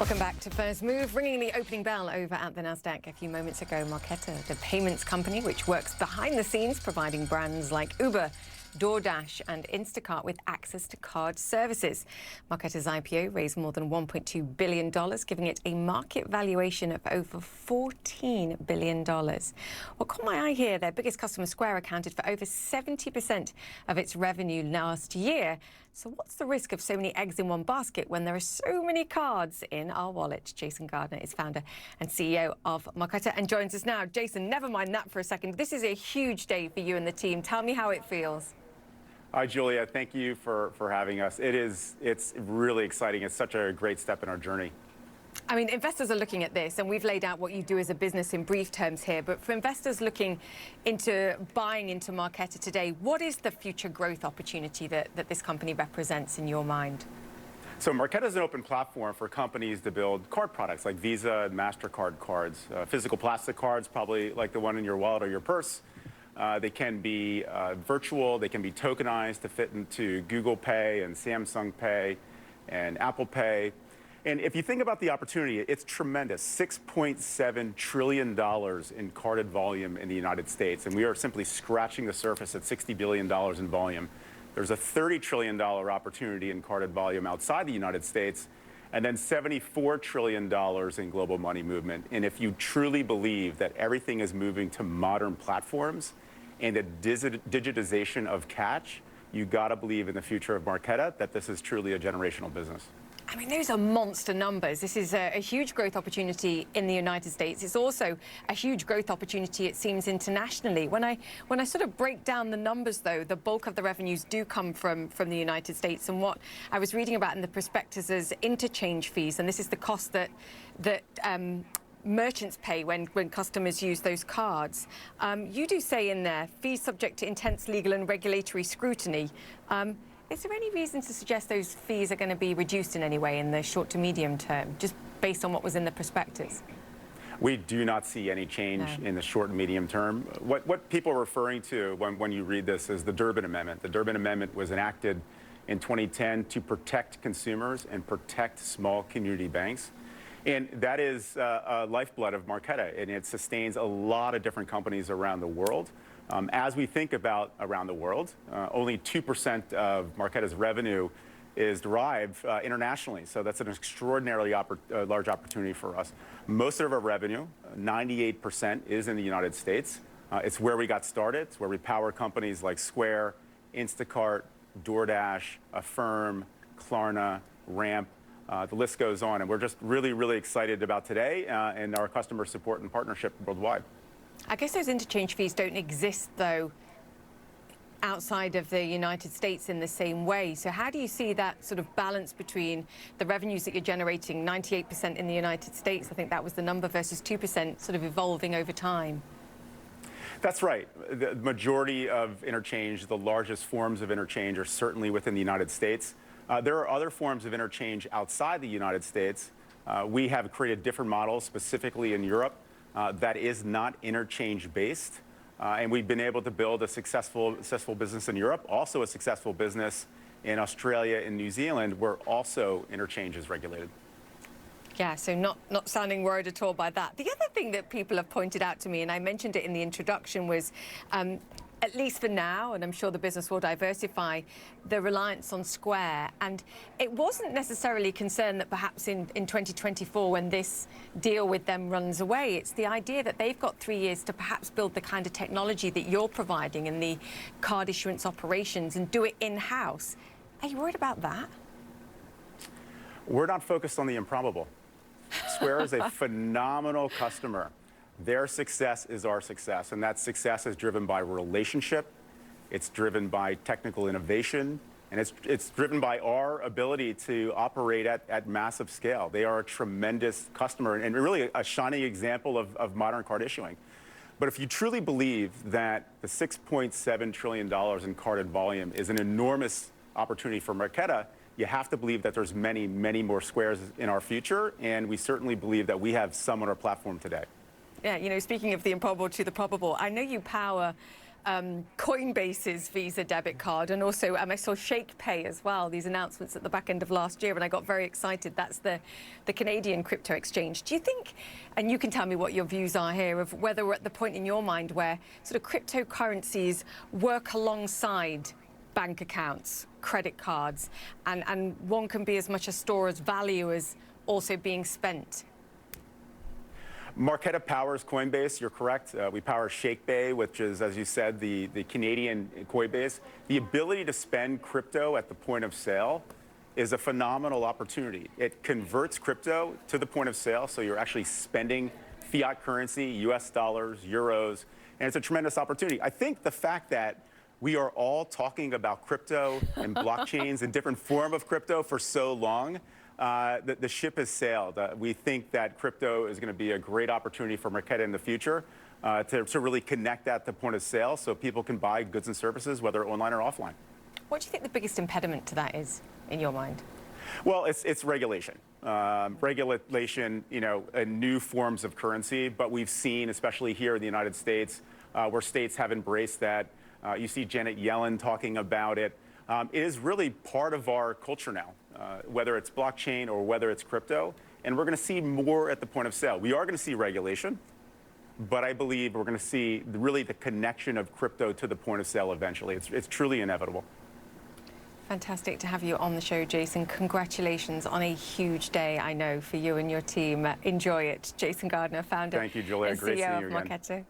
Welcome back to First Move. Ringing the opening bell over at the Nasdaq a few moments ago, Marqeta, the payments company which works behind the scenes, providing brands like Uber, DoorDash and Instacart with access to card services. Marqeta's IPO raised more than $1.2 billion, giving it a market valuation of over $14 billion. What caught my eye here, their biggest customer, Square, accounted for over 70% of its revenue last year. So what's the risk of so many eggs in one basket when there are so many cards in our wallet? Jason Gardner is founder and CEO of Marqeta and joins us now. Jason, never mind that for a second. This is a huge day for you and the team. Tell me how it feels. Hi, Julia. Thank you for having us. It's really exciting. It's such a great step in our journey. I mean, investors are looking at this, and we've laid out what you do as a business in brief terms here. But for investors looking into buying into Marqeta today, what is the future growth opportunity that this company represents in your mind? So Marqeta is an open platform for companies to build card products like Visa and MasterCard cards, physical plastic cards, probably like the one in your wallet or your purse. They can be virtual, they can be tokenized to fit into Google Pay and Samsung Pay and Apple Pay. And if you think about the opportunity, it's tremendous. $6.7 trillion in carded volume in the United States. And we are simply scratching the surface at $60 billion in volume. There's a $30 trillion opportunity in carded volume outside the United States, and then $74 trillion in global money movement. And if you truly believe that everything is moving to modern platforms and the digitization of cash, you gotta believe in the future of Marqeta that this is truly a generational business. I mean, those are monster numbers. This is a huge growth opportunity in the United States. It's also a huge growth opportunity, it seems, internationally. When I sort of break down the numbers, though, the bulk of the revenues do come from the United States. And what I was reading about in the prospectus is interchange fees, and this is the cost that merchants pay when customers use those cards. You do say in there, fees subject to intense legal and regulatory scrutiny. Is there any reason to suggest those fees are going to be reduced in any way in the short to medium term, just based on what was in the prospectus? We do not see any change in the short and medium term. What people are referring to when you read this is the Durbin Amendment. The Durbin Amendment was enacted in 2010 to protect consumers and protect small community banks. And that is a lifeblood of Marqeta, and it sustains a lot of different companies around the world. As we think about around the world, only 2% of Marqeta's revenue is derived internationally. So that's an extraordinarily large opportunity for us. Most of our revenue, 98%, is in the United States. It's where we got started. It's where we power companies like Square, Instacart, DoorDash, Affirm, Klarna, Ramp. The list goes on. And we're just really, really excited about today and our customer support and partnership worldwide. I guess those interchange fees don't exist, though, outside of the United States in the same way. So how do you see that sort of balance between the revenues that you're generating, 98% in the United States, I think that was the number, versus 2% sort of evolving over time? That's right. The majority of interchange, the largest forms of interchange, are certainly within the United States. There are other forms of interchange outside the United States. We have created different models, specifically in Europe, that is not interchange-based. And we've been able to build a successful business in Europe, also a successful business in Australia and New Zealand, where also interchange is regulated. Yeah, so not sounding worried at all by that. The other thing that people have pointed out to me, and I mentioned it in the introduction, was at least for now, and I'm sure the business will diversify, the reliance on Square. And it wasn't necessarily concerned that perhaps in 2024, when this deal with them runs away, it's the idea that they've got 3 years to perhaps build the kind of technology that you're providing in the card issuance operations and do it in-house. Are you worried about that? We're not focused on the improbable. Square is a phenomenal customer. Their success is our success, and that success is driven by relationship, it's driven by technical innovation, and it's driven by our ability to operate at massive scale. They are a tremendous customer and really a shining example of modern card issuing. But if you truly believe that the $6.7 trillion in carded volume is an enormous opportunity for Marqeta, you have to believe that there's many, many more Squares in our future, and we certainly believe that we have some on our platform today. Yeah, you know, speaking of the improbable to the probable, I know you power Coinbase's Visa debit card, and also I saw Shake Pay as well, these announcements at the back end of last year, and I got very excited. That's the Canadian crypto exchange. Do you think, and you can tell me what your views are here, of whether we're at the point in your mind where sort of cryptocurrencies work alongside bank accounts, credit cards, and one can be as much a store as value as also being spent? Marqeta powers Coinbase, you're correct. We power ShakePay, which is, as you said, the Canadian Coinbase. The ability to spend crypto at the point of sale is a phenomenal opportunity. It converts crypto to the point of sale, so you're actually spending fiat currency, US dollars, euros, and it's a tremendous opportunity. I think the fact that we are all talking about crypto and blockchains and different form of crypto for so long, the ship has sailed. We think that crypto is going to be a great opportunity for Marqeta in the future to really connect at the point of sale so people can buy goods and services, whether online or offline. What do you think the biggest impediment to that is, in your mind? Well, it's regulation. Regulation, in new forms of currency, but we've seen, especially here in the United States, where states have embraced that. You see Janet Yellen talking about it. It is really part of our culture now, whether it's blockchain or whether it's crypto, and we're going to see more at the point of sale. We are going to see regulation, but I believe we're going to see really the connection of crypto to the point of sale eventually. It's truly inevitable. Fantastic to have you on the show, Jason. Congratulations on a huge day, I know, for you and your team. Enjoy it. Jason Gardner, founder Thank you, Julia. and Great seeing CEO you of again. Marqeta.